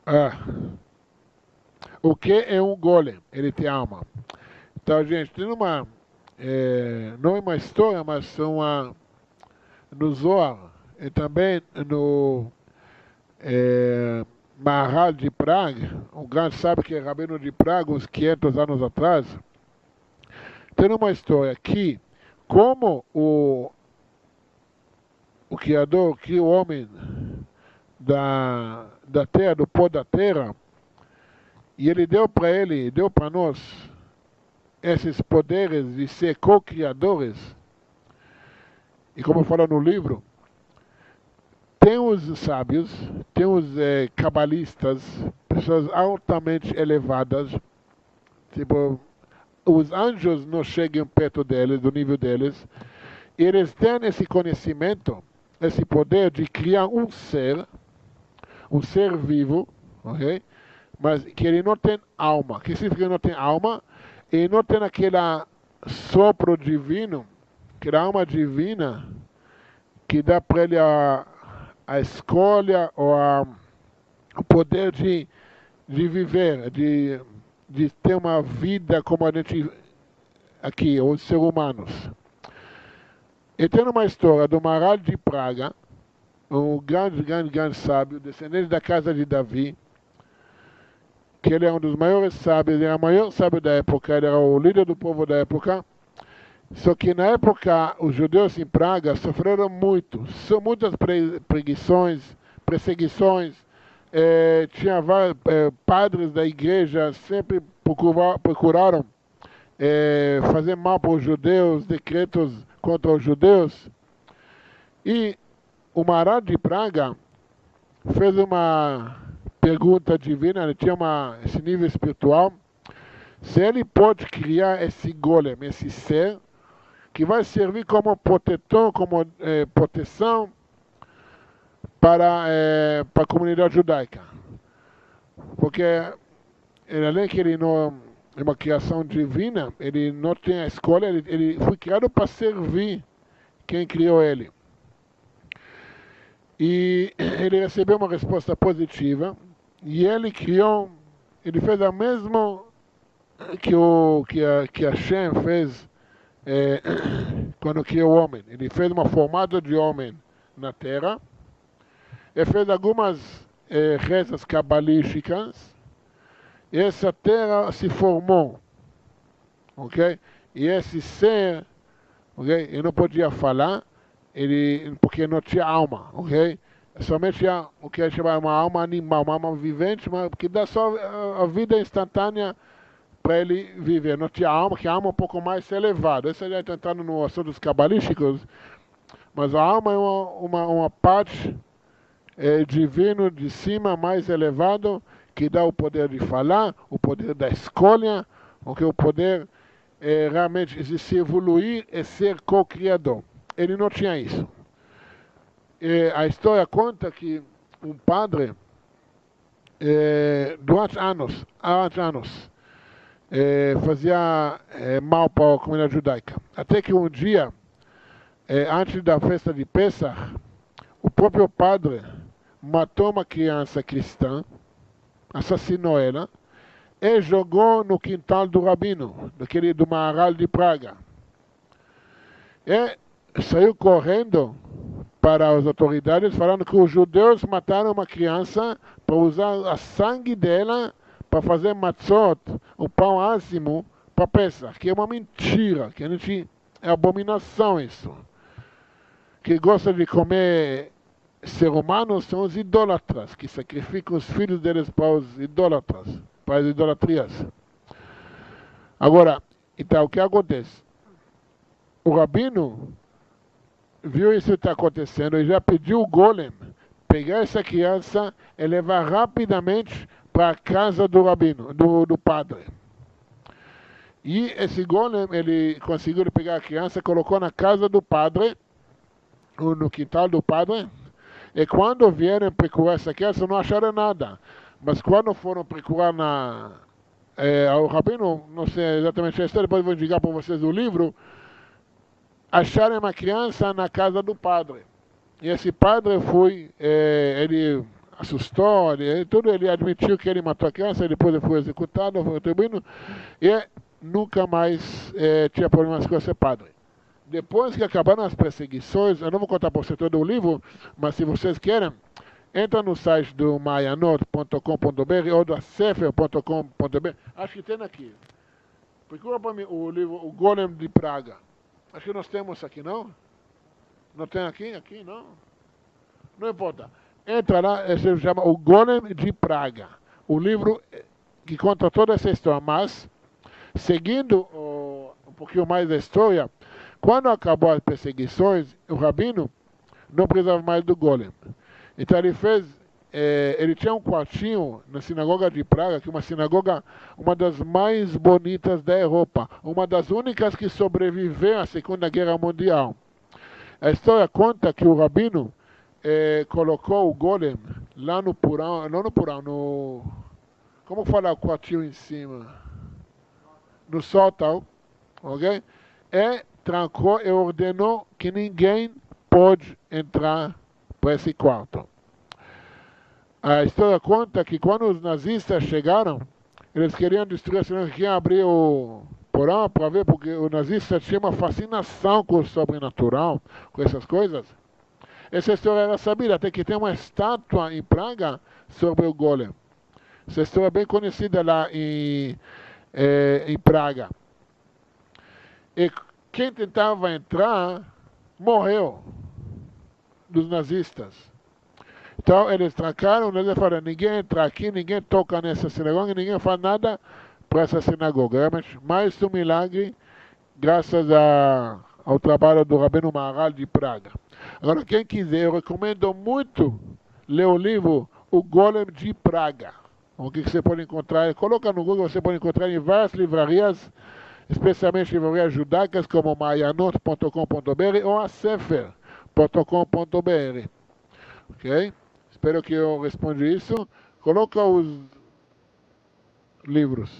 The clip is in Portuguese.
Ah, o que é um golem? Ele tem alma. Então, gente, tem uma. Não é uma história, mas no Zohar e também no Maharal de Praga, um grande sábio que é Rabino de Praga, uns 500 anos atrás, tem uma história que, como o Criador criou o homem da terra, do pó da terra, e ele deu para nós esses poderes de ser co-criadores, e como fala no livro, tem os sábios, tem os cabalistas, pessoas altamente elevadas, tipo, os anjos não chegam perto deles, do nível deles, e eles têm esse conhecimento, esse poder de criar um ser vivo, ok? Mas que ele não tem alma. O que significa que ele não tem alma? Ele não tem aquele sopro divino, aquela alma divina que dá para ele a escolha ou o poder de viver, de ter uma vida como a gente aqui, os seres humanos. E tem uma história do Maharal de Praga, um grande sábio, descendente da casa de Davi, que ele é um dos maiores sábios, ele era o maior sábio da época, ele era o líder do povo da época. Só que na época os judeus em Praga sofreram muito, são muitas perseguições. Tinha vários padres da igreja sempre procuraram fazer mal para os judeus, decretos contra os judeus. E o Maharal de Praga fez uma pergunta divina, ele tinha esse nível espiritual, se ele pode criar esse golem, esse ser, que vai servir como protetor, como proteção para a comunidade judaica. Porque além que ele não é uma criação divina, ele não tem a escolha, ele foi criado para servir quem criou ele. E ele recebeu uma resposta positiva, e ele fez a mesma que a Hashem fez quando criou o homem. Ele fez uma formada de homem na terra, e fez algumas rezas cabalísticas, e essa terra se formou, ok? E esse ser, ok? Ele não podia falar, porque não tinha alma, ok? Somente tinha o que é chamado uma alma animal, uma alma vivente, mas que dá só a vida instantânea para ele viver. Não tinha alma, que a alma é um pouco mais elevada. Isso já está entrando no assunto dos cabalísticos, mas a alma é uma parte divino de cima, mais elevado, que dá o poder de falar, o poder da escolha, o poder realmente de se evoluir e ser co-criador. Ele não tinha isso. A história conta que um padre, durante anos, fazia mal para a comunidade judaica. Até que um dia, antes da festa de Pesach, o próprio padre matou uma criança cristã, assassinou ela, e jogou no quintal do rabino, do Maharal de Praga. E saiu correndo para as autoridades, falando que os judeus mataram uma criança para usar o sangue dela para fazer matzot, o pão ázimo, para Pesach, que é uma mentira, que é abominação isso. Que gosta de comer ser humanos são os idólatras, que sacrificam os filhos deles para os idólatras, para as idolatrias. Agora, então, o que acontece? O rabino viu isso que está acontecendo e já pediu o golem pegar essa criança e levar rapidamente para a casa do rabino, do padre. E esse golem, ele conseguiu pegar a criança, colocou na casa do padre, no quintal do padre, e quando vieram procurar essa criança, não acharam nada. Mas quando foram procurar o rabino, não sei exatamente a história, depois vou indicar para vocês o livro, acharam uma criança na casa do padre. E esse padre foi, ele assustou, ele admitiu que ele matou a criança, depois ele foi executado, foi atribuído, e nunca mais tinha problemas com esse padre. Depois que acabaram as perseguições, eu não vou contar para você todo o livro, mas se vocês querem, entra no site do mayanot.com.br ou da sefer.com.br. Acho que tem aqui. Procura para mim o livro O Golem de Praga. Acho que nós temos aqui, não? Não tem aqui? Aqui, não? Não importa. Entra lá, se chama O Golem de Praga. O livro que conta toda essa história. Mas, seguindo um pouquinho mais da história, quando acabou as perseguições, o rabino não precisava mais do golem. Então ele tinha um quartinho na sinagoga de Praga, que é uma sinagoga, uma das mais bonitas da Europa, uma das únicas que sobreviveu à Segunda Guerra Mundial. A história conta que o rabino colocou o golem lá no porão, não no porão, como fala o quartinho em cima? No sótão, ok? E trancou e ordenou que ninguém pode entrar para esse quarto. A história conta que quando os nazistas chegaram, eles queriam destruir a cidade, queriam abrir o porão para ver, porque o nazista tinha uma fascinação com o sobrenatural, com essas coisas. Essa história era sabida, até que tem uma estátua em Praga sobre o golem. Essa história é bem conhecida lá em Praga. E quem tentava entrar morreu dos nazistas. Então eles trancaram, eles falaram, ninguém entra aqui, ninguém toca nessa sinagoga, ninguém faz nada para essa sinagoga. Realmente, mais um milagre, graças ao trabalho do Rabino Maharal de Praga. Agora, quem quiser, eu recomendo muito ler o livro O Golem de Praga. O que você pode encontrar, coloca no Google, você pode encontrar em várias livrarias, especialmente livrarias judaicas como mayanot.com.br ou a sefer.com.br. Ok? Espero que eu responda isso. Coloca os livros.